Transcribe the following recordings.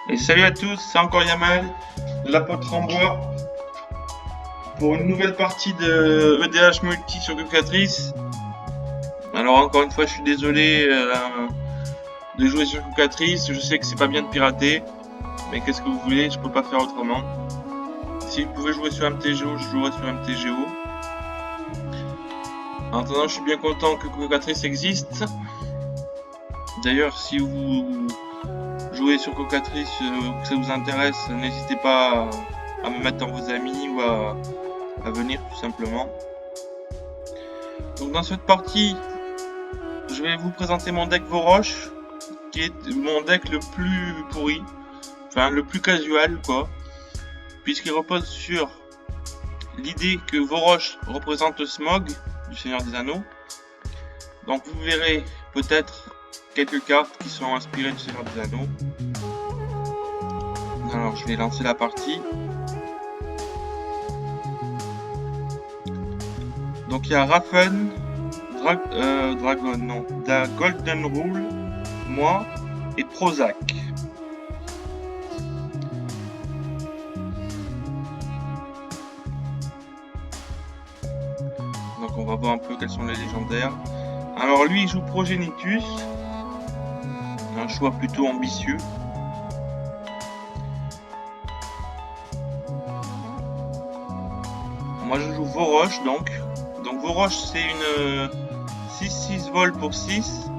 Et salut à tous, c'est encore Yamal, l'apôtre en bois, pour une nouvelle partie de EDH Multi sur Calcatrice. Alors encore une fois, je suis désolé de jouer sur Calcatrice, je sais que c'est pas bien de pirater, mais qu'est-ce que vous voulez, je peux pas faire autrement. Si vous pouvez jouer sur MTGO, je jouerai sur MTGO. En attendant, je suis bien content que Calcatrice existe. D'ailleurs, si vous jouez sur Calcatrice, que ça vous intéresse, n'hésitez pas à me mettre dans vos amis ou à venir tout simplement. Donc dans cette partie, je vais vous présenter mon deck Voroche, qui est mon deck le plus pourri, enfin le plus casual quoi, puisqu'il repose sur l'idée que Voroche représente le Smog du Seigneur des Anneaux. Donc vous verrez peut-être quelques cartes qui sont inspirées du Seigneur des Anneaux. Alors je vais lancer la partie. Donc il y a Raffen, Dragon, non, Da Golden Rule, moi et Prozac. Donc on va voir un peu quels sont les légendaires. Alors lui il joue Progenitus, un choix plutôt ambitieux. Moi je joue Voroche donc. Donc Voroche c'est une 6-6 vol pour 6.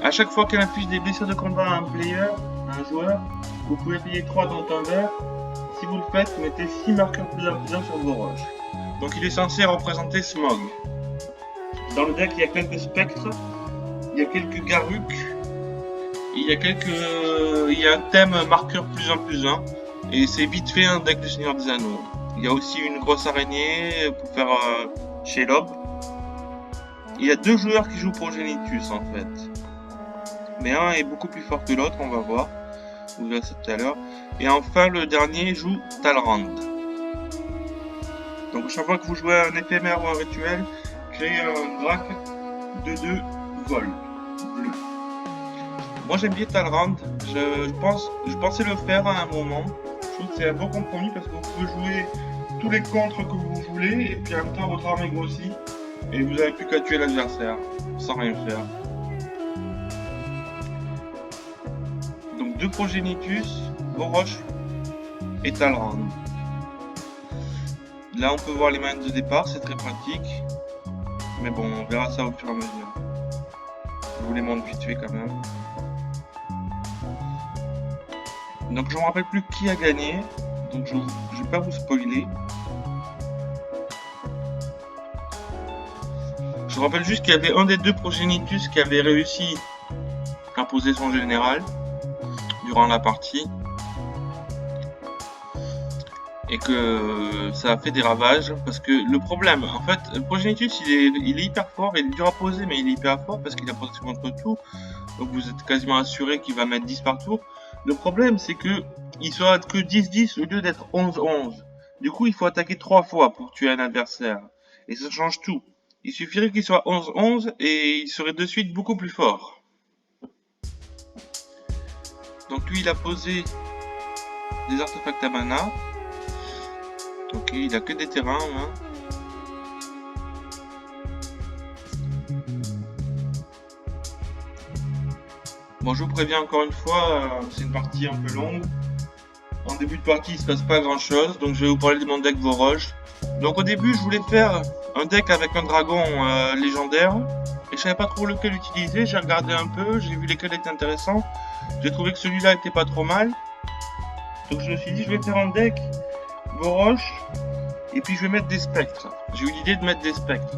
A chaque fois qu'elle inflige des blessures de combat à un player, à un joueur, vous pouvez payer 3 dans un vert. Si vous le faites, mettez 6 marqueurs plus imposants sur Voroche. Donc il est censé représenter Smog. Dans le deck il y a quelques spectres, il y a quelques Garruk, il y a un thème marqueur plus 1+1, et c'est vite fait un deck du Seigneur des Anneaux. Il y a aussi une grosse araignée pour faire Shelob. Il y a 2 joueurs qui jouent Progenitus en fait. Mais un est beaucoup plus fort que l'autre, on va voir. Vous verrez ça tout à l'heure. Et enfin le dernier joue Talrand. Donc chaque fois que vous jouez un éphémère ou un rituel, créez un drac de 2 vols bleu. Moi j'aime bien Talrand, je pensais le faire à un moment. Je trouve que c'est un bon compromis parce que vous pouvez jouer tous les contres que vous voulez et puis en même temps votre armée grossit et vous n'avez plus qu'à tuer l'adversaire sans rien faire. Donc 2 Progenitus, Voroche et Talrand. Là on peut voir les mains de départ, c'est très pratique. Mais bon, on verra ça au fur et à mesure. Je vous les montre vite fait quand même. Donc je ne me rappelle plus qui a gagné, donc je ne vais pas vous spoiler. Je me rappelle juste qu'il y avait un des 2 Progenitus qui avait réussi à poser son général durant la partie. Et que ça a fait des ravages, parce que le problème, en fait, le Progenitus il est hyper fort, il est dur à poser, mais il est hyper fort parce qu'il a protection contre tout, donc vous êtes quasiment assuré qu'il va mettre 10 par tour. Le problème c'est que il sera que 10-10 au lieu d'être 11-11. Du coup il faut attaquer 3 fois pour tuer un adversaire, et ça change tout. Il suffirait qu'il soit 11-11 et il serait de suite beaucoup plus fort. Donc lui il a posé des artefacts à mana. Ok, il a que des terrains, hein. Bon, je vous préviens encore une fois, c'est une partie un peu longue. En début de partie, il se passe pas grand chose, donc je vais vous parler de mon deck Voroche. Donc au début, je voulais faire un deck avec un dragon légendaire, et je savais pas trop lequel utiliser. J'ai regardé un peu, j'ai vu lesquels étaient intéressants. J'ai trouvé que celui-là était pas trop mal. Donc je me suis dit, je vais faire un deck Voroche. Et puis je vais mettre des spectres. J'ai eu l'idée de mettre des spectres.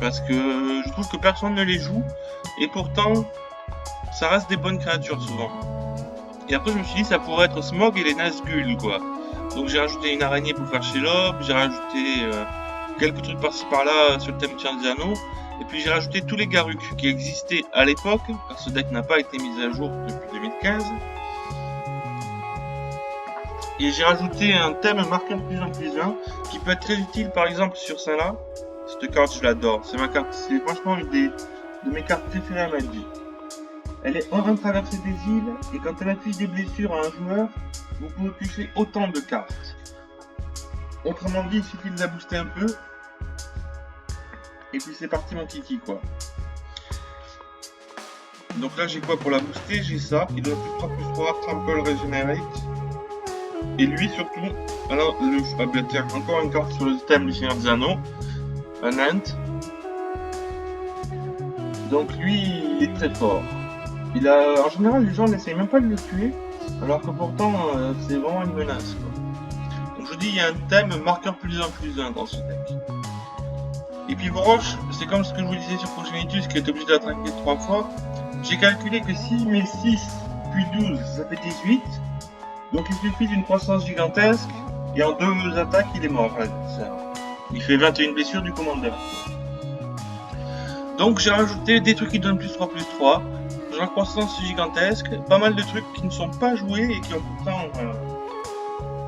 Parce que je trouve que personne ne les joue. Et pourtant, ça reste des bonnes créatures souvent. Et après je me suis dit ça pourrait être Smog et les Nazgûl quoi. Donc j'ai rajouté une araignée pour faire Shelob. J'ai rajouté quelques trucs par-ci par-là sur le thème des Anneaux. Et puis j'ai rajouté tous les Garruk qui existaient à l'époque. Car ce deck n'a pas été mis à jour depuis 2015. Et j'ai rajouté un thème marqueur plus 1+1 qui peut être très utile par exemple sur celle-là. Cette carte je l'adore, c'est ma carte, c'est franchement une de mes cartes préférées à ma vie. Elle est en traversée des îles et quand elle affiche des blessures à un joueur, vous pouvez piocher autant de cartes. Autrement dit, il suffit de la booster un peu et puis c'est parti mon kiki quoi. Donc là j'ai quoi pour la booster? J'ai ça, il donne +3/+3, Trample Regenerate. Et lui surtout, alors tiens, encore une carte sur le thème du Seigneur des Anneaux, un Ant. Donc lui il est très fort. Il a, en général les gens n'essayent même pas de le tuer, alors que pourtant c'est vraiment une menace quoi. Donc je vous dis, il y a un thème marqueur +1/+1 dans ce deck. Et puis vos roches, c'est comme ce que je vous disais sur Progenitus qui est obligé d'attaquer 3 fois. J'ai calculé que si il met 6 puis 12, ça fait 18. Donc il suffit d'une croissance gigantesque et en 2 attaques il est mort. Il fait 21 blessures du commandeur. Donc j'ai rajouté des trucs qui donnent +3/+3. J'ai une croissance gigantesque, pas mal de trucs qui ne sont pas joués et qui ont pourtant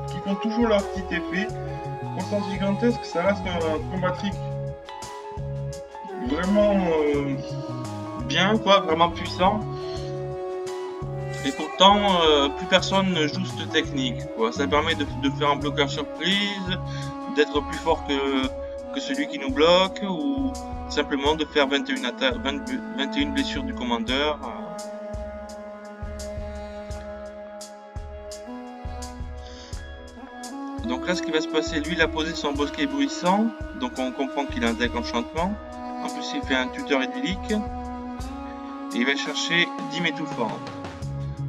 qui font toujours leur petit effet. Croissance gigantesque, ça reste un combatric vraiment bien quoi, vraiment puissant. Et pourtant, plus personne ne joue cette technique, quoi. Ça permet de faire un bloqueur surprise, d'être plus fort que celui qui nous bloque, ou simplement de faire 21 blessures du commandeur. Donc là, ce qui va se passer, lui, il a posé son bosquet bruissant, donc on comprend qu'il a un deck enchantement. En plus, il fait un tuteur idyllique, et il va chercher 10 étouffantes.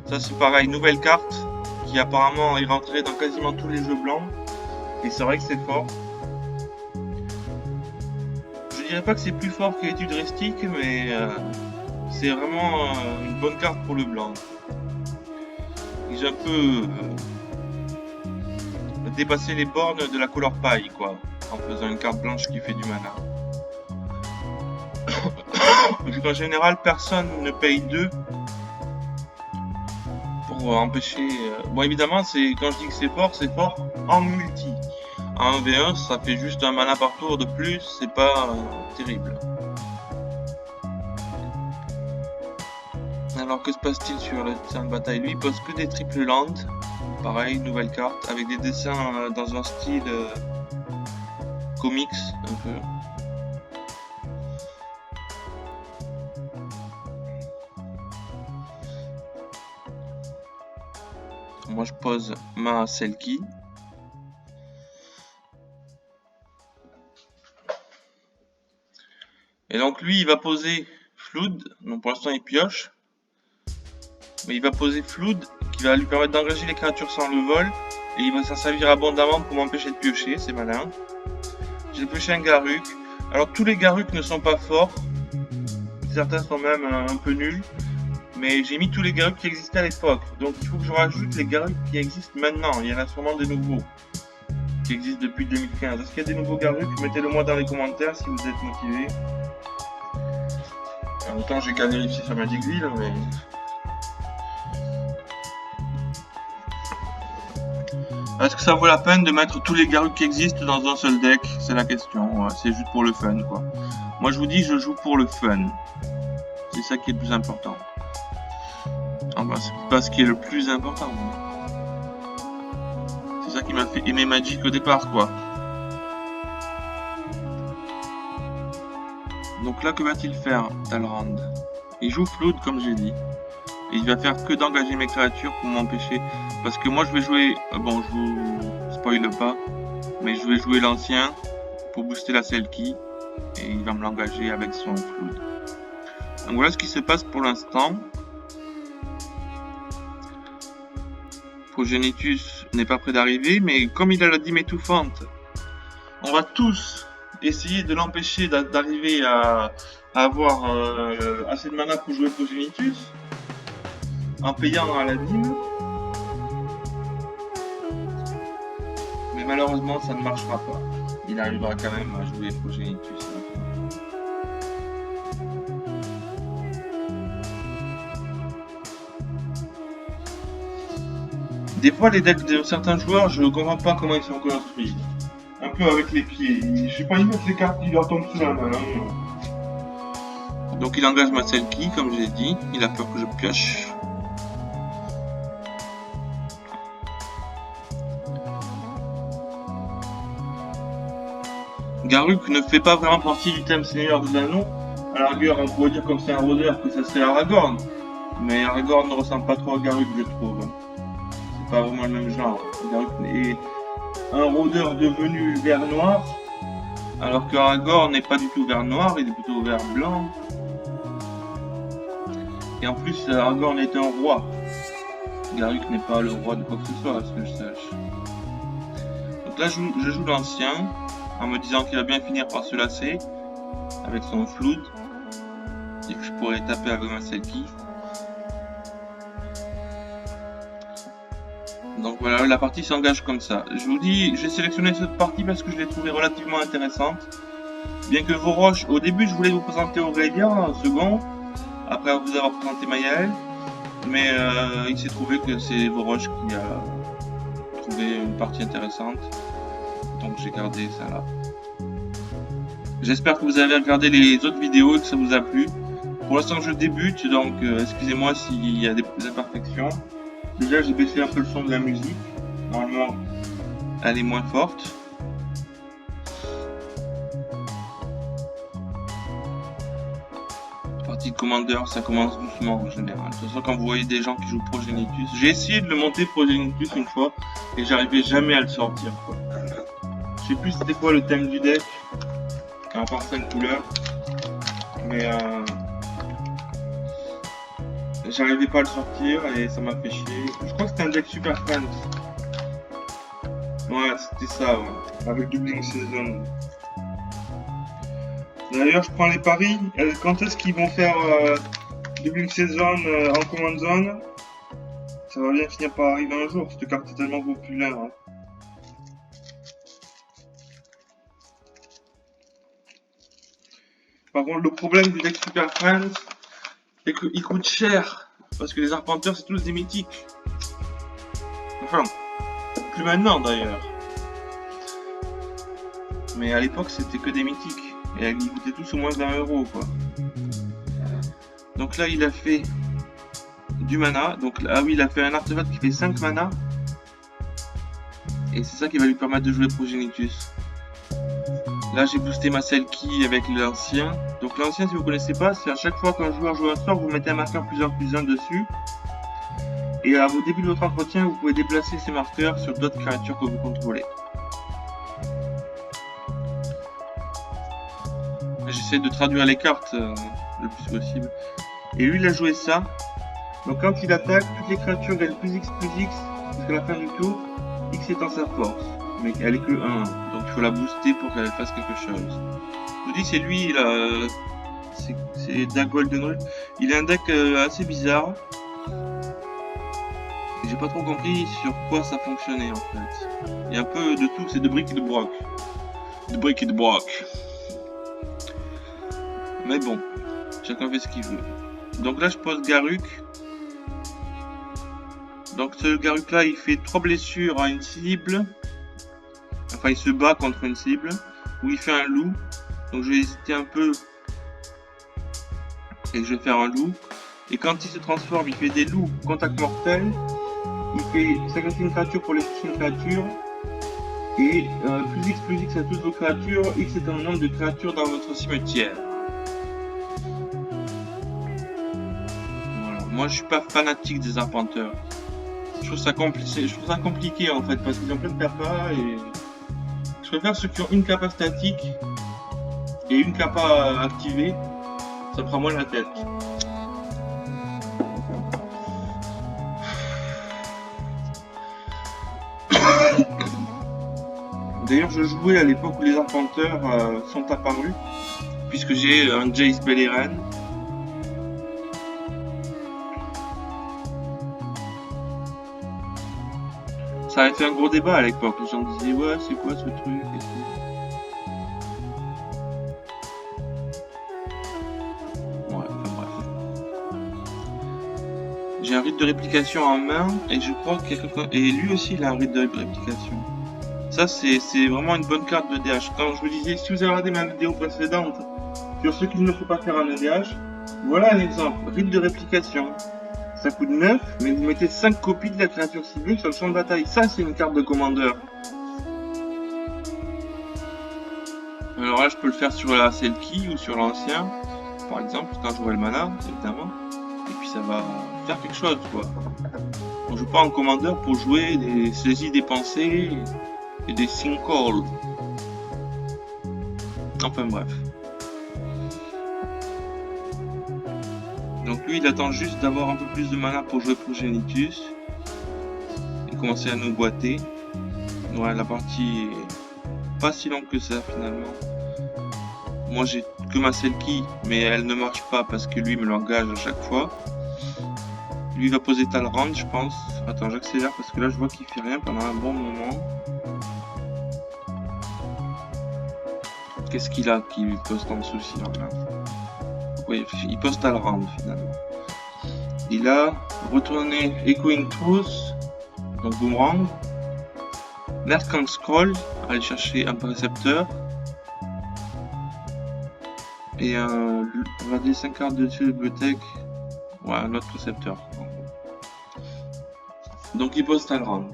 Ça c'est pareil, nouvelle carte qui apparemment est rentrée dans quasiment tous les jeux blancs. Et c'est vrai que c'est fort. Je dirais pas que c'est plus fort que l'étude Restic, mais c'est vraiment une bonne carte pour le blanc. Ils ont un peu dépassé les bornes de la couleur paille quoi, en faisant une carte blanche qui fait du mana. Vu qu'en général personne ne paye 2 pour empêcher... Bon évidemment c'est quand je dis que c'est fort en multi. En 1v1 ça fait juste un mana par tour de plus, c'est pas terrible. Alors que se passe-t-il sur le terrain de bataille? Lui il pose que des triple land. Pareil, nouvelle carte, avec des dessins dans un style comics un peu. Moi je pose ma Selkie. Et donc lui il va poser Flood, donc pour l'instant il pioche. Mais il va poser Flood qui va lui permettre d'engager les créatures sans le vol. Et il va s'en servir abondamment pour m'empêcher de piocher, c'est malin. J'ai pioché un Garruk. Alors tous les Garruk ne sont pas forts. Certains sont même un peu nuls. Mais j'ai mis tous les Garruk qui existaient à l'époque. Donc il faut que je rajoute les Garruk qui existent maintenant. Il y en a sûrement des nouveaux. Qui existent depuis 2015. Est-ce qu'il y a des nouveaux Garruk? Mettez-le moi dans les commentaires si vous êtes motivés. En même temps j'ai qu'à vérifier sur Magicville, mais... Est-ce que ça vaut la peine de mettre tous les Garruk qui existent dans un seul deck? C'est la question, ouais, c'est juste pour le fun quoi. Moi je vous dis, je joue pour le fun. C'est ça qui est le plus important. Enfin, c'est pas ce qui est le plus important. C'est ça qui m'a fait aimer Magic au départ quoi. Donc là, que va-t-il faire, Talrand? Il joue Flood comme j'ai dit. Et il va faire que d'engager mes créatures pour m'empêcher. Parce que moi je vais jouer, bon je vous spoil pas, mais je vais jouer l'ancien pour booster la Selkie. Et il va me l'engager avec son Flood. Donc voilà ce qui se passe pour l'instant. Progenitus n'est pas prêt d'arriver, mais comme il a la dîme étouffante, on va tous essayer de l'empêcher d'arriver à avoir assez de mana pour jouer Progenitus. En payant à la dîme. Mais malheureusement ça ne marchera pas. Il arrivera quand même à jouer Progenitus. Des fois les decks de certains joueurs, je ne comprends pas comment ils sont construits. Un peu avec les pieds. Je sais pas, ils mettent les cartes qui leur tombent sous la main. Donc il engage ma Selkie, comme j'ai dit. Il a peur que je pioche. Garruk ne fait pas vraiment partie du thème Seigneur des Anneaux. À la rigueur, on pourrait dire comme c'est un rôdeur que ça serait Aragorn. Mais Aragorn ne ressemble pas trop à Garruk, je trouve. C'est pas vraiment le même genre. Garruk est un rôdeur devenu vert noir, alors que Aragorn n'est pas du tout vert noir, il est plutôt vert blanc. Et en plus, Aragorn est un roi. Garruk n'est pas le roi de quoi que ce soit, à ce que je sache. Donc là, je joue l'ancien, en me disant qu'il va bien finir par se lasser, avec son flood, et que je pourrais taper avec ma Selkie. Donc voilà, la partie s'engage comme ça. Je vous dis, j'ai sélectionné cette partie parce que je l'ai trouvée relativement intéressante. Bien que Voroche, au début, je voulais vous présenter Aurélia en second, après vous avoir présenté Mayael. Mais il s'est trouvé que c'est Voroche qui a trouvé une partie intéressante. Donc j'ai gardé ça là. J'espère que vous avez regardé les autres vidéos et que ça vous a plu. Pour l'instant je débute, donc excusez-moi s'il y a des imperfections. Déjà j'ai baissé un peu le son de la musique. Normalement elle est moins forte. Partie de commandeur, ça commence doucement en général. De toute façon quand vous voyez des gens qui jouent Progenitus, j'ai essayé de le monter Progenitus une fois et j'arrivais jamais à le sortir quoi. Je sais plus c'était quoi le thème du deck, à part 5 couleurs, mais j'arrivais pas à le sortir et ça m'a fait chier. Je crois que c'était un deck Super Friends. Ouais, c'était ça, ouais. Avec Dublin Season. D'ailleurs, je prends les paris. Quand est-ce qu'ils vont faire Dublin Season en Command Zone? Ça va bien finir par arriver un jour. Cette carte est tellement populaire. Hein. Par contre, le problème du deck Super Friends, c'est qu'il coûte cher. Parce que les arpenteurs, c'est tous des mythiques. Enfin, plus maintenant d'ailleurs. Mais à l'époque, c'était que des mythiques. Et ils coûtaient tous au moins 20 € quoi. Donc là, il a fait du mana. Donc, ah oui, il a fait un artefact qui fait 5 mana. Et c'est ça qui va lui permettre de jouer Progenitus. Là, j'ai boosté ma Selkie avec l'ancien. Donc l'ancien, si vous connaissez pas, c'est à chaque fois qu'un joueur joue un sort, vous mettez un marqueur +1/+1 dessus. Et au début de votre entretien, vous pouvez déplacer ces marqueurs sur d'autres créatures que vous contrôlez. J'essaie de traduire les cartes le plus possible. Et lui, il a joué ça. Donc quand il attaque, toutes les créatures gagnent +X jusqu'à la fin du tour. X étant sa force. Mais elle est que 1. Donc il faut la booster pour qu'elle fasse quelque chose. Je vous dis, c'est lui, c'est Dag Goldenrod. Il a un deck assez bizarre. J'ai pas trop compris sur quoi ça fonctionnait en fait. Il y a un peu de tout, c'est de briques et de broc. De briques et de broc. Mais bon, chacun fait ce qu'il veut. Donc là je pose Garruk. Donc ce Garruk là il fait 3 blessures à une cible. Enfin il se bat contre une cible. Où il fait un loup. Donc je vais hésiter un peu. Et je vais faire un loup. Et quand il se transforme, il fait des loups contact mortel. Il fait sacrifier une créature pour les toucher une créature. Et +X à toutes vos créatures. X est un nombre de créatures dans votre cimetière. Voilà. Moi je suis pas fanatique des arpenteurs. Je trouve ça compliqué en fait parce qu'ils ont plein de capas et je préfère ceux qui ont une capa statique et une capa activée. Ça prend moins la tête. D'ailleurs, je jouais à l'époque où les arpenteurs sont apparus, puisque j'ai un Jace Beleren. Ça avait fait un gros débat à l'époque. Les gens disaient ouais, c'est quoi ce truc et tout. Ouais, enfin bref. J'ai un rite de réplication en main et je crois qu'il y a quelqu'un. Et lui aussi, il a un rite de réplication. Ça, c'est vraiment une bonne carte de DH. Quand je vous disais, si vous avez regardé ma vidéo précédente sur ce qu'il ne faut pas faire en EDH, Voilà un exemple, rite de réplication. Ça coûte 9, mais vous mettez 5 copies de la créature ciblée sur le champ de bataille. Ça, c'est une carte de commandeur. Alors là, je peux le faire sur la Selkie ou sur l'ancien, par exemple, quand j'aurai le mana, évidemment. Et puis ça va faire quelque chose, quoi. On joue pas en commandeur pour jouer des saisies dépensées et des sinkholes. Enfin bref. Donc lui, il attend juste d'avoir un peu plus de mana pour jouer Progenitus et commencer à nous boiter. Ouais, la partie est pas si longue que ça finalement. Moi j'ai que ma Selkie, mais elle ne marche pas parce que lui me l'engage à chaque fois. Lui va poser Talrand, je pense. Attends, j'accélère parce que là je vois qu'il fait rien pendant un bon moment. Qu'est-ce qu'il a qui poste en dessous aussi là? Oui, il poste Talrand finalement. Il a retourné Echoing Truth, donc Boomerang. Merkang Scroll, aller chercher un précepteur. Et on va des 5 cartes dessus de bibliothèque. Ouais, un autre précepteur. Donc il pose Talrand.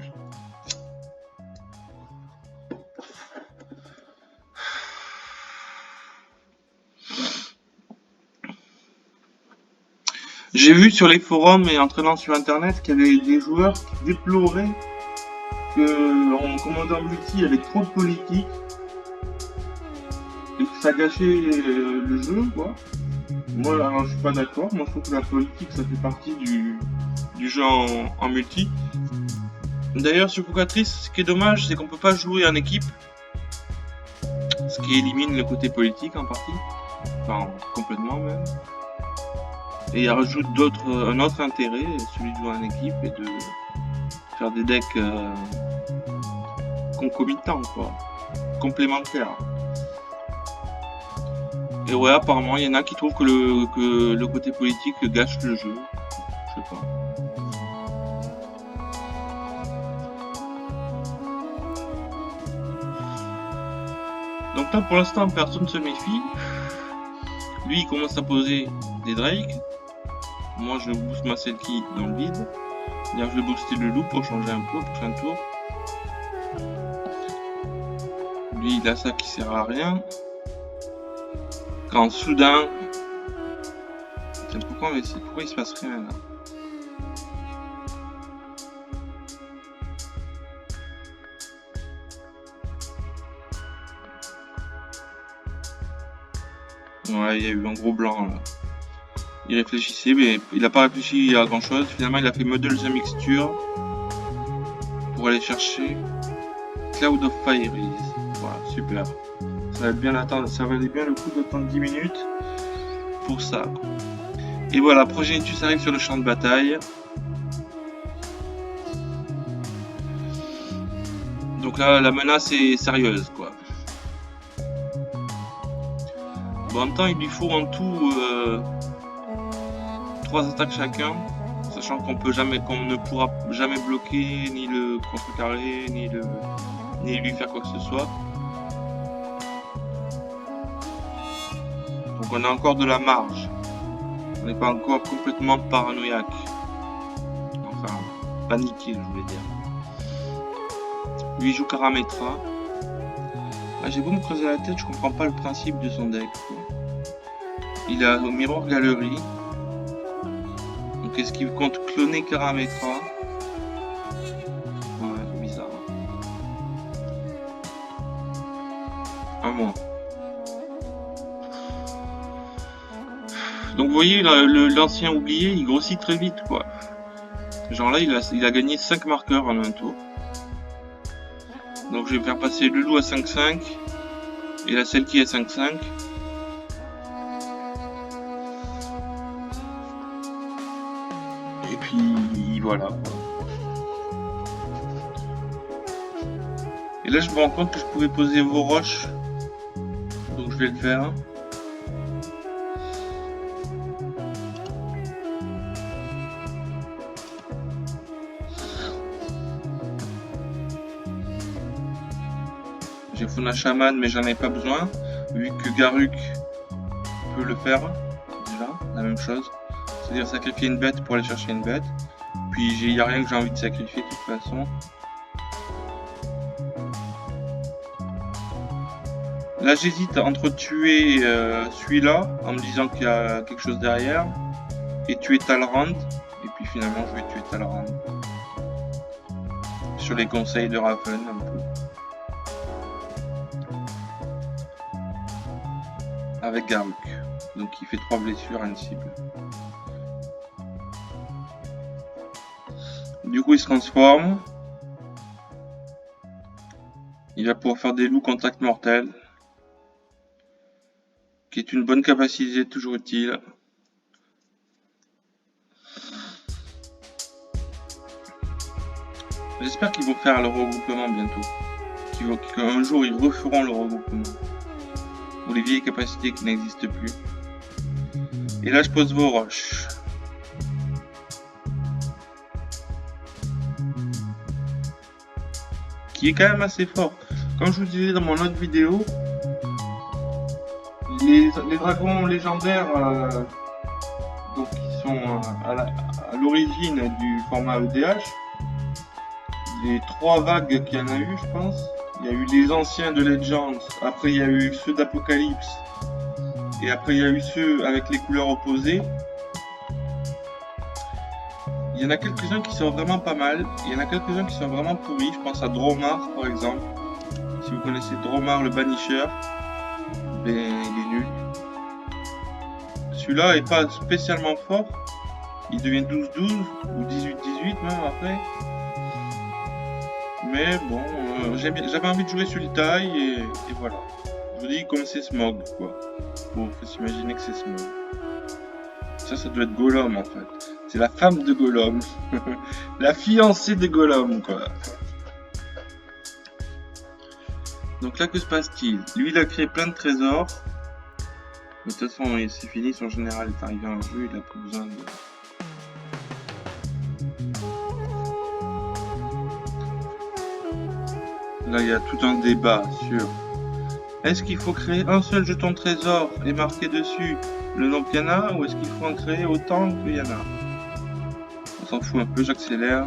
J'ai vu sur les forums et en traînant sur internet qu'il y avait des joueurs qui déploraient qu'en commandant multi il y avait trop de politique et que ça gâchait le jeu, quoi. Moi, alors, je suis pas d'accord. Moi, je trouve que la politique, ça fait partie du jeu en multi. D'ailleurs, sur Focatrice, ce qui est dommage, c'est qu'on peut pas jouer en équipe, ce qui élimine le côté politique en partie, enfin complètement même. Et il rajoute un autre intérêt, celui de jouer en équipe et de faire des decks concomitants, quoi, complémentaires. Et ouais, apparemment, il y en a qui trouvent que le côté politique gâche le jeu. Je sais pas. Donc là, pour l'instant, personne ne se méfie. Lui, il commence à poser des Drake. Moi, je booste ma Selkie dans le vide. D'ailleurs, je vais booster le loup pour changer un peu au prochain tour. Lui, il a ça qui sert à rien. Quand soudain... Pourquoi il se passe rien là? Ouais, il y a eu un gros blanc là. Il réfléchissait, mais il n'a pas réfléchi à grand chose. Finalement, il a fait Model the Mixture pour aller chercher Cloud of Fires. Voilà, super. Ça valait bien le coup d'attendre 10 minutes pour ça. Et voilà, Progenitus arrive sur le champ de bataille. Donc là, la menace est sérieuse, quoi. Bon, en même temps, il lui faut en tout 3 attaques chacun, sachant qu'on ne pourra jamais bloquer, ni le contrecarrer, ni lui faire quoi que ce soit. Donc on a encore de la marge. On n'est pas encore complètement paranoïaque. Enfin, paniqué, je voulais dire. Lui, il joue Karametra. Ah, j'ai beau me creuser la tête, je comprends pas le principe de son deck, quoi. Il a Mirror Gallery. Donc est-ce qu'il compte cloner Karametra? Ouais, bizarre. À moi. Donc vous voyez, l'ancien oublié, il grossit très vite, quoi. Genre là, il a gagné 5 marqueurs en un tour. Donc je vais faire passer le loup à 5-5 et la Selkie à 5-5. Et puis voilà. Et là je me rends compte que je pouvais poser vos roches. Donc je vais le faire. J'ai Fauna Shaman mais j'en ai pas besoin, vu que Garruk peut le faire déjà la même chose. C'est-à-dire sacrifier une bête pour aller chercher une bête. Puis il n'y a rien que j'ai envie de sacrifier de toute façon. Là j'hésite entre tuer celui-là en me disant qu'il y a quelque chose derrière et tuer Talrand. Et puis finalement je vais tuer Talrand. Sur les conseils de Raven un peu. Avec Garruk. Donc il fait 3 blessures à une cible. Du coup il se transforme. Il va pouvoir faire des loups contact mortel. Qui est une bonne capacité toujours utile. J'espère qu'ils vont faire le regroupement bientôt. Qu'un jour ils referont le regroupement. Ou les vieilles capacités qui n'existent plus. Et là je pose vos roches. Qui est quand même assez fort. Comme je vous disais dans mon autre vidéo, les dragons légendaires donc qui sont à l'origine du format EDH, les 3 vagues qu'il y en a eu, je pense. Il y a eu les anciens de Legends, après il y a eu ceux d'Apocalypse, et après il y a eu ceux avec les couleurs opposées. Il y en a quelques-uns qui sont vraiment pas mal, il y en a quelques-uns qui sont vraiment pourris, je pense à Dromar par exemple. Si vous connaissez Dromar le Banisher, ben il est nul. Celui-là est pas spécialement fort, il devient 12-12 ou 18-18 même après. Mais bon, j'avais envie de jouer sur l'Itaï et voilà. Je vous dis comme c'est Smog quoi. Bon, faut s'imaginer que c'est Smog. Ça doit être Gollum en fait. C'est la femme de Gollum. La fiancée de Gollum quoi. Donc là que se passe-t-il? Lui il a créé plein de trésors. De toute façon c'est fini, son général est arrivé en jeu, il a plus besoin de... Là, il y a tout un débat sur est-ce qu'il faut créer un seul jeton trésor et marquer dessus le nombre qu'il y en a, ou est-ce qu'il faut en créer autant qu'il y en a? On s'en fout un peu, j'accélère.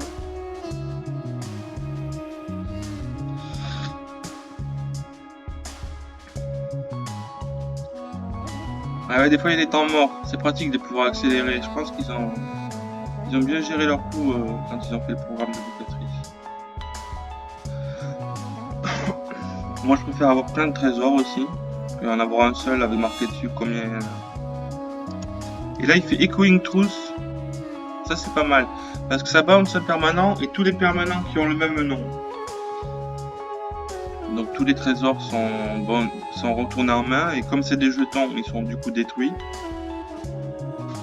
Ah ouais, des fois il y a des temps morts, c'est pratique de pouvoir accélérer. Je pense qu'ils ont bien géré leur coup quand ils ont fait le programme de Bocatrice. Moi je préfère avoir plein de trésors aussi, qu'en avoir un seul avec marqué dessus combien il y en a. Et là il fait Echoing Truth, ça c'est pas mal, parce que ça bounce un permanent et tous les permanents qui ont le même nom. Donc tous les trésors sont retournés en main, et comme c'est des jetons, ils sont du coup détruits.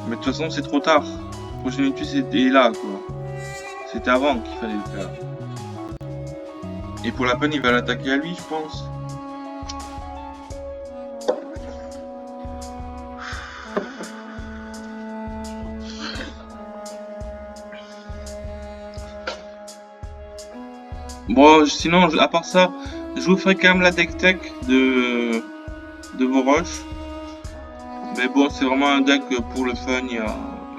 Mais de toute façon c'est trop tard, Progenitus était là quoi, c'était avant qu'il fallait le faire. Et pour la peine, il va l'attaquer à lui, je pense. Bon, sinon, à part ça, je vous ferai quand même la deck tech de vos rushs. Mais bon, c'est vraiment un deck pour le fun,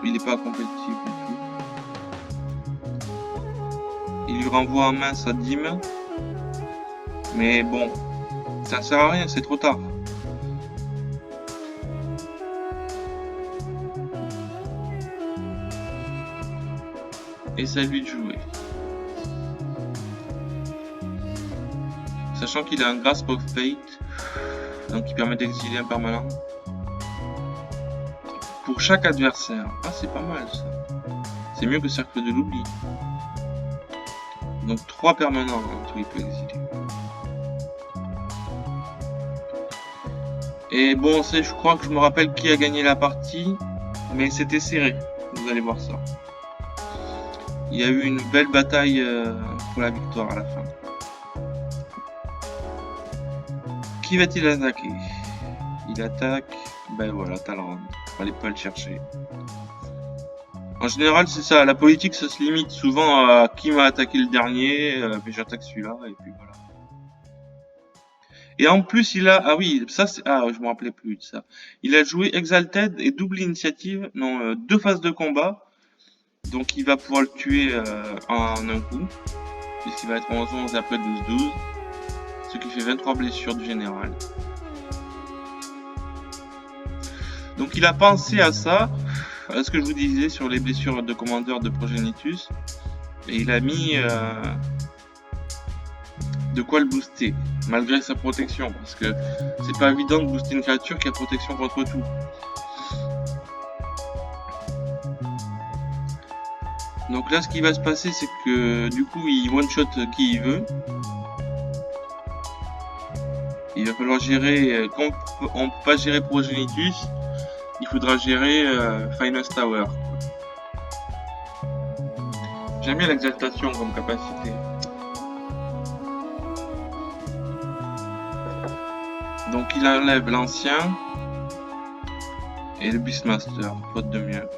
il n'est pas compétitif du tout. Il lui renvoie en main sa dîme. Mais bon, ça sert à rien, c'est trop tard. Et c'est à lui de jouer. Sachant qu'il a un Grasp of Fate, donc qui permet d'exiler un permanent. Pour chaque adversaire. Ah, c'est pas mal ça. C'est mieux que Cercle de l'Oubli. Donc 3 permanents en tout, il peut exiler. Et bon, je crois que je me rappelle qui a gagné la partie, mais c'était serré, vous allez voir ça. Il y a eu une belle bataille pour la victoire à la fin. Qui va-t-il attaquer? Il attaque, ben voilà, Talrand. Fallait pas le chercher. En général, c'est ça, la politique, ça se limite souvent à qui m'a attaqué le dernier, mais j'attaque celui-là, et puis voilà. Et en plus, il a... Ah oui, ça c'est... Ah, je me rappelais plus de ça. Il a joué Exalted et double initiative, non, 2 phases de combat. Donc il va pouvoir le tuer en un coup, puisqu'il va être 11-11 et après 12-12. Ce qui fait 23 blessures du général. Donc il a pensé à ça, à ce que je vous disais sur les blessures de commandeur de Progenitus. Et il a mis de quoi le booster, malgré sa protection, parce que c'est pas évident de booster une créature qui a protection contre tout. Donc là, ce qui va se passer, c'est que du coup, il one-shot qui il veut. Il va falloir gérer, quand on ne peut pas gérer Progenitus, il faudra gérer Finest Tower. J'aime bien l'exaltation comme capacité. Donc il enlève l'ancien et le Beastmaster, faute de mieux.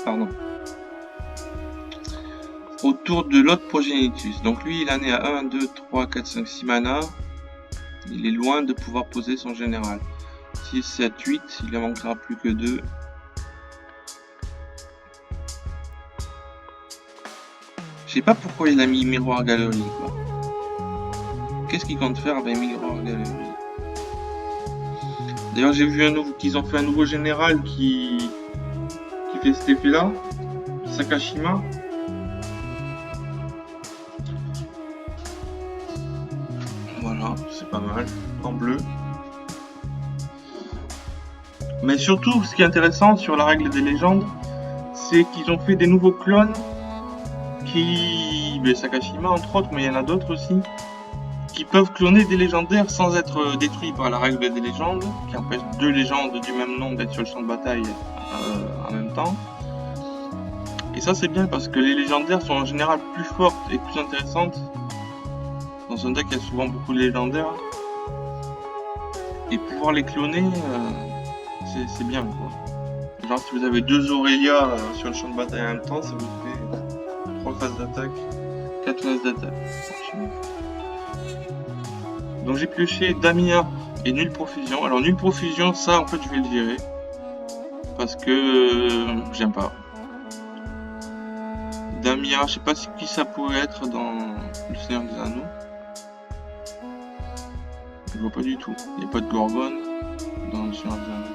Pardon. Autour de l'autre Progenitus. Donc lui il en est à 1, 2, 3, 4, 5, 6 mana. Il est loin de pouvoir poser son général. 6, 7, 8, il en manquera plus que 2. Je sais pas pourquoi il a mis Miroir Gallery, quoi. Qu'est-ce qu'il compte faire avec Miroir Gallery? D'ailleurs j'ai vu qu'ils ont fait un nouveau général qui fait cet effet là, Sakashima. Voilà, c'est pas mal, en bleu. Mais surtout, ce qui est intéressant sur la règle des légendes, c'est qu'ils ont fait des nouveaux clones qui... Sakashima entre autres, mais il y en a d'autres aussi, qui peuvent cloner des légendaires sans être détruits par la règle des légendes, qui empêche 2 légendes du même nom d'être sur le champ de bataille en même temps. Et ça c'est bien parce que les légendaires sont en général plus fortes et plus intéressantes. Dans un deck il y a souvent beaucoup de légendaires. Et pouvoir les cloner, c'est bien quoi. Genre si vous avez 2 Aurélia sur le champ de bataille en même temps, ça vous fait 3 phases d'attaque, 4 phases d'attaque. Donc j'ai pioché Damia et Nulle Profusion. Alors Nulle Profusion, ça en fait je vais le virer. Parce que j'aime pas. Damia, je sais pas qui ça pourrait être dans le Seigneur des Anneaux. Je vois pas du tout. Il n'y a pas de Gorgone dans le Seigneur des Anneaux.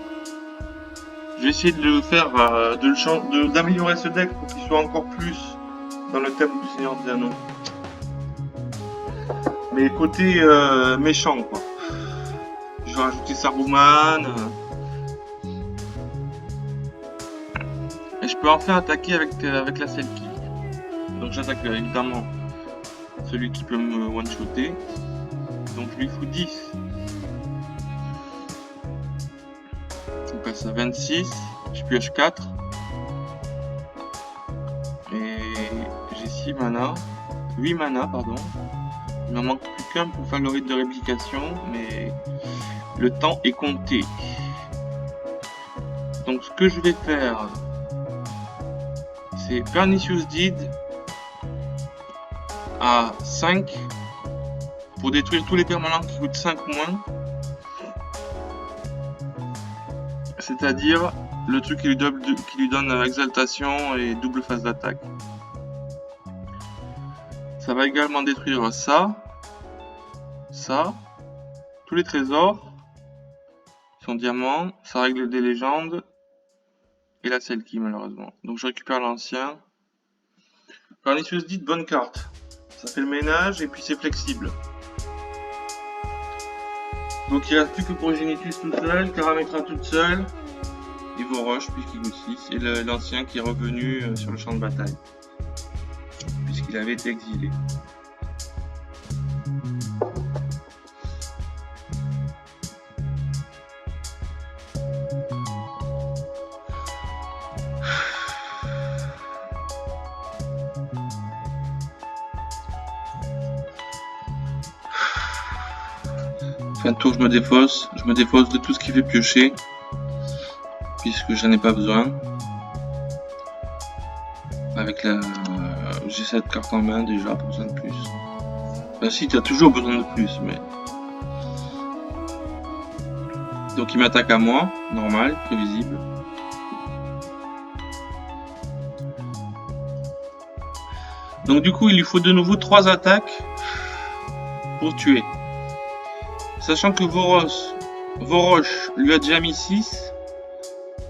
Je vais essayer de le faire, d'améliorer ce deck pour qu'il soit encore plus dans le thème du Seigneur des Anneaux. Mais côté méchant quoi. Je vais rajouter Saruman. Et je peux enfin attaquer avec la Selkie. Donc j'attaque évidemment celui qui peut me one-shotter. Donc je lui fous 10. On passe à 26. Je pioche 4. Et j'ai 6 mana. 8 mana, pardon. Il m'en manque plus qu'un pour faire le rite de réplication, mais le temps est compté. Donc ce que je vais faire, c'est Pernicious Deed à 5 pour détruire tous les permanents qui coûtent 5 moins. C'est-à-dire le truc qui lui donne exaltation et double phase d'attaque. Ça va également détruire ça, tous les trésors, son diamant, sa règle des légendes, et la Selkie malheureusement. Donc je récupère l'ancien. Pernicious Deed, bonne carte. Ça fait le ménage et puis c'est flexible. Donc il reste plus que Progenitus tout seul, Karametra toute seule, et Voroche puisqu'il coûte 6, et l'ancien qui est revenu sur le champ de bataille, puisqu'il avait été exilé. Fin de tour, je me défausse. Je me défausse de tout ce qui fait piocher, puisque j'en ai pas besoin. Avec la... j'ai cette carte en main déjà, pas besoin de plus. Bah si, tu as toujours besoin de plus, mais... Donc il m'attaque à moi, normal, prévisible. Donc du coup, il lui faut de nouveau 3 attaques pour tuer. Sachant que Voroche lui a déjà mis 6.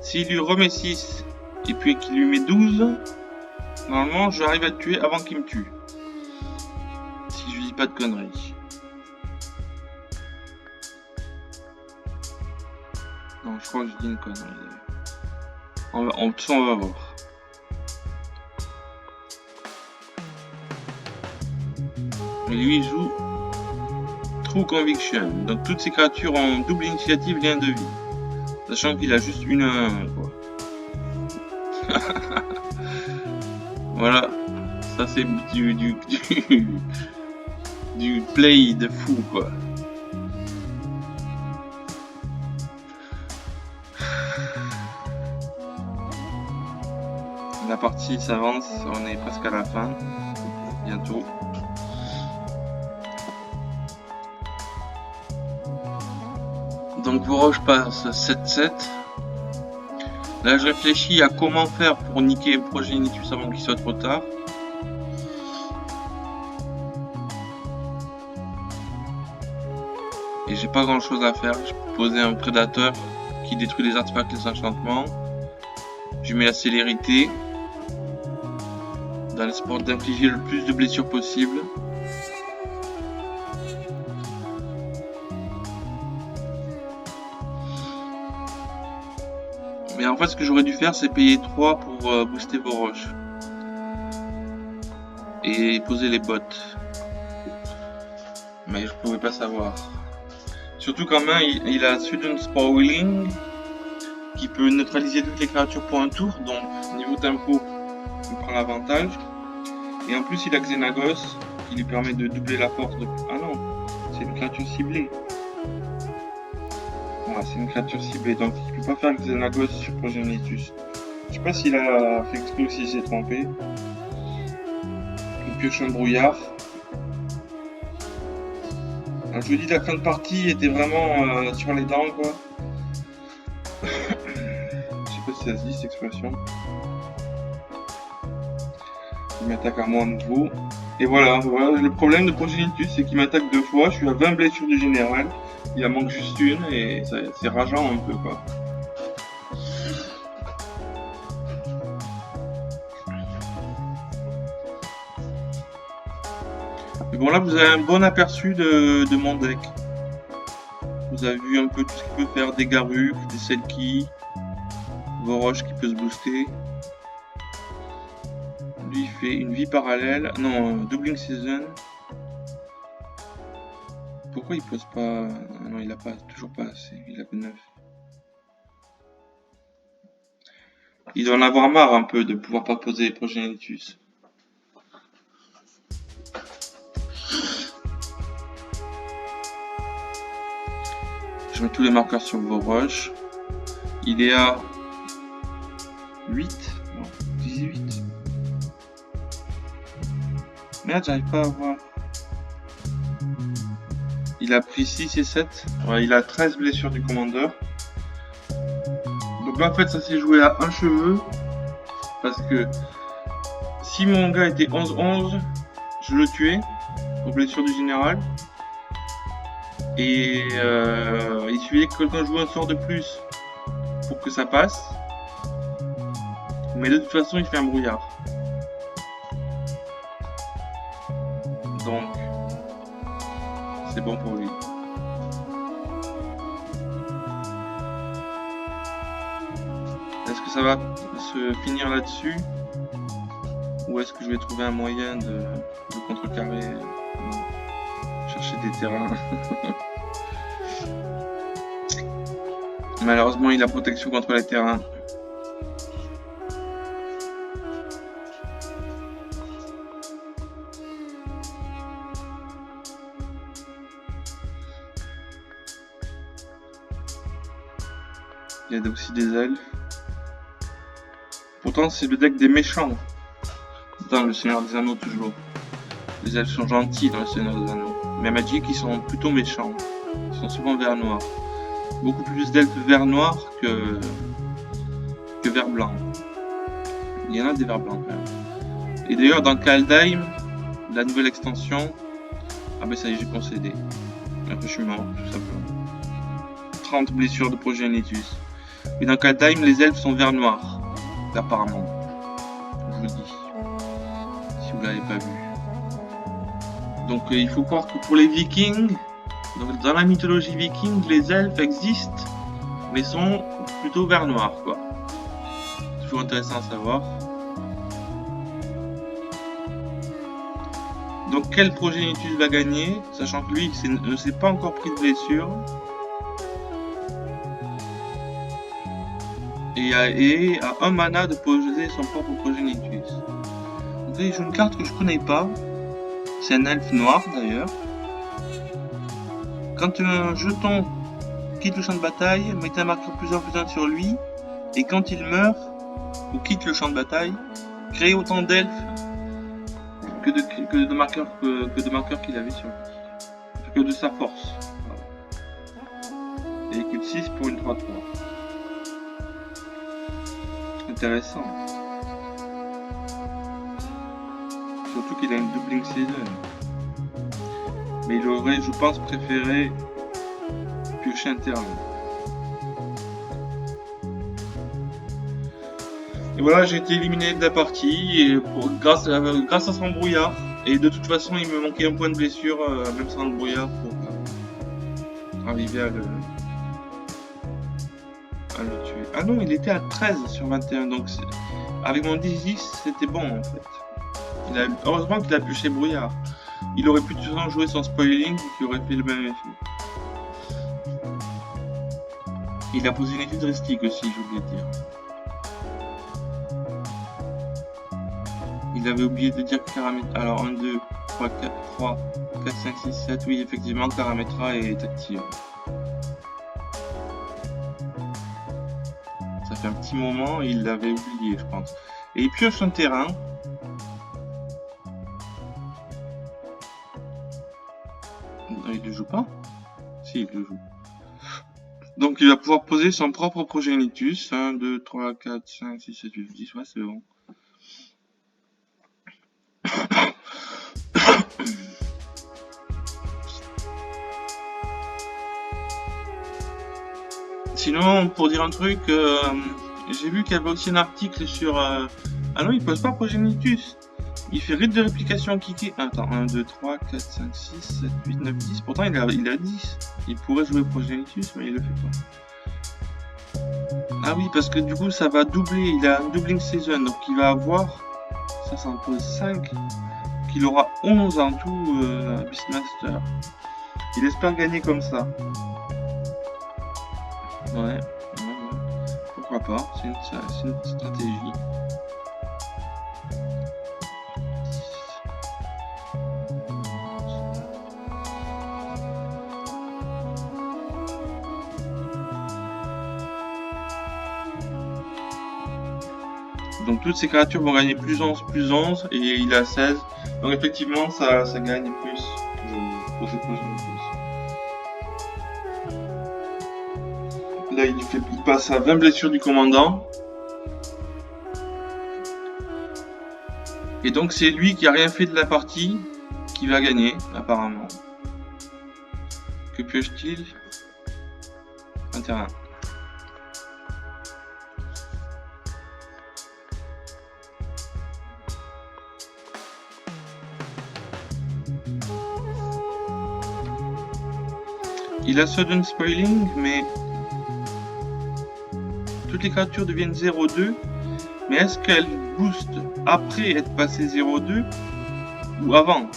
S'il lui remet 6 et puis qu'il lui met 12, normalement j'arrive à le tuer avant qu'il me tue. Si je dis pas de conneries. Non, je crois que je dis une connerie. On va voir. Mais lui il joue True Conviction. Donc toutes ces créatures ont double initiative, lien de vie. Sachant qu'il a juste une à 1, quoi. Voilà. Ça c'est du play de fou, quoi. La partie s'avance, on est presque à la fin. Bientôt. Donc Voroche passe 7-7. Là je réfléchis à comment faire pour niquer Progenitus avant qu'il soit trop tard. Et j'ai pas grand chose à faire. Je peux poser un prédateur qui détruit les artefacts et les enchantements. Je mets la célérité dans l'espoir d'infliger le plus de blessures possible. Mais en fait ce que j'aurais dû faire c'est payer 3 pour booster Voroche. Et poser les bottes. Mais je pouvais pas savoir. Surtout qu'en main il a Sudden Spoiling qui peut neutraliser toutes les créatures pour un tour, donc niveau tempo il prend l'avantage. Et en plus il a Xenagos qui lui permet de doubler la force de... Ah non, c'est une créature ciblée. Voilà, c'est une créature ciblée, donc il peut pas faire Xenagos sur Progenitus. Je sais pas s'il a fait exprès ou s'il s'est trompé. Il pioche un brouillard. Alors, je vous dis, la fin de partie était vraiment sur les dents, quoi. Je sais pas si ça se dit cette expression. Il m'attaque à moi à nouveau. Et voilà, le problème de Progenitus, c'est qu'il m'attaque 2 fois. Je suis à 20 blessures du général. Il en manque juste une et c'est rageant un peu, quoi. Mais bon, là vous avez un bon aperçu de mon deck. Vous avez vu un peu tout ce qu'il peut faire, des Garruk, des Selkie, Voroche qui peut se booster. Lui il fait une vie parallèle, non, Doubling Season. Pourquoi il pose pas... Ah non, il a pas, toujours pas assez, il a que 9. Il doit en avoir marre un peu de pouvoir pas poser les Progenitus. Je mets tous les marqueurs sur Voroche. Il est à 8, non, 18. Merde, j'arrive pas à voir. Il a pris 6 et 7. Ouais, il a 13 blessures du commandeur. Donc là, en fait, ça s'est joué à un cheveu. Parce que si mon gars était 11-11, je le tuais aux blessures du général. Et il suffisait que quelqu'un joue un sort de plus pour que ça passe. Mais de toute façon, il fait un brouillard. Donc, c'est bon pour lui. Est-ce que ça va se finir là-dessus? Ou est-ce que je vais trouver un moyen de contrecarrer, chercher des terrains? Malheureusement, il a protection contre les terrains. Il y a aussi des elfes. Pourtant, c'est le deck des méchants. Dans le Seigneur des Anneaux, toujours. Les elfes sont gentils dans le Seigneur des Anneaux. Mais Magic, ils sont plutôt méchants. Ils sont souvent vert noir. Beaucoup plus d'elfes vert noir que vert blanc. Il y en a des verts blancs quand même. Et d'ailleurs, dans Kaldheim, la nouvelle extension, ah ben ça y est, j'ai concédé. Après, je suis mort, tout simplement. 30 blessures de Progenitus. Et dans Kaldheim, les elfes sont vert noir. Apparemment. Je vous dis. Si vous l'avez pas vu. Donc il faut croire que pour les vikings, donc dans la mythologie viking, les elfes existent, mais sont plutôt vert noir, quoi. Toujours intéressant à savoir. Donc quel Progenitus va gagner, sachant que lui ne s'est pas encore pris de blessure. Et a un mana de poser son propre Progenitus. Donc là il joue une carte que je connais pas. C'est un elfe noir d'ailleurs. Quand un jeton quitte le champ de bataille, mettez un marqueur +1/+1 sur lui. Et quand il meurt, ou quitte le champ de bataille, créez autant d'elfes que de marqueurs qu'il avait sur lui. Que de sa force. Voilà. Et il coûte 6 pour une 3/3. Intéressant. Surtout qu'il a une doubling season. Mais il aurait, je pense, préféré piocher un terrain. Et voilà, j'ai été éliminé de la partie et grâce à son brouillard. Et de toute façon, il me manquait un point de blessure, même sans le brouillard, pour arriver à le tuer. Ah non, il était à 13 sur 21, donc avec mon 10-10, c'était bon en fait. Heureusement qu'il a pioché brouillard. Il aurait pu tout simplement jouer son spoiling qui aurait fait le même effet. Il a posé une étude rustique aussi, je voulais dire. Il avait oublié de dire Karametra. Alors 1, 2, 3, 4, 5, 6, 7. Oui, effectivement, Karametra est actif. Ça fait un petit moment, il l'avait oublié, je pense. Et il pioche son terrain. Il ne joue pas? Si, il le joue. Donc il va pouvoir poser son propre Progenitus. 1, 2, 3, 4, 5, 6, 7, 8, 10. Ouais, c'est bon. Sinon, pour dire un truc, j'ai vu qu'il y avait aussi un article sur... Ah non, il pose pas Progenitus. Il fait rite de réplication kické. Attends, 1, 2, 3, 4, 5, 6, 7, 8, 9, 10. Pourtant, il a 10. Il pourrait jouer Progenitus, mais il le fait pas. Ah oui, parce que du coup, ça va doubler. Il a un doubling season, donc il va avoir... Ça en pose 5. Il aura 11 en tout, Beastmaster. Il espère gagner comme ça. Ouais. Pourquoi pas, c'est une stratégie. Donc toutes ces créatures vont gagner +11, et il a 16. Donc effectivement, ça gagne plus pour cette Progenitus. Là, il passe à 20 blessures du commandant. Et donc c'est lui qui a rien fait de la partie qui va gagner, apparemment. Que pioche-t-il? Un terrain. Il a Sudden Spoiling, mais toutes les créatures deviennent 0-2. Mais est-ce qu'elles boostent après être passées 0-2 ou avant?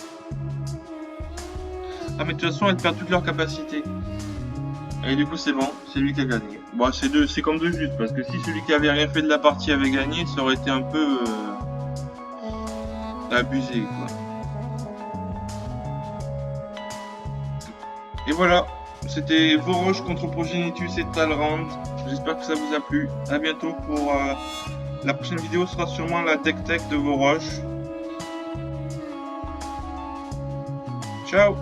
Ah mais de toute façon elles perdent toutes leurs capacités. Et du coup c'est bon, c'est lui qui a gagné. Bon c'est comme de juste, parce que si celui qui avait rien fait de la partie avait gagné, ça aurait été un peu abusé quoi. Et voilà, c'était Vorosh contre Progenitus et Talrand. J'espère que ça vous a plu. À bientôt pour la prochaine vidéo sera sûrement la deck tech de vos roches. Ciao!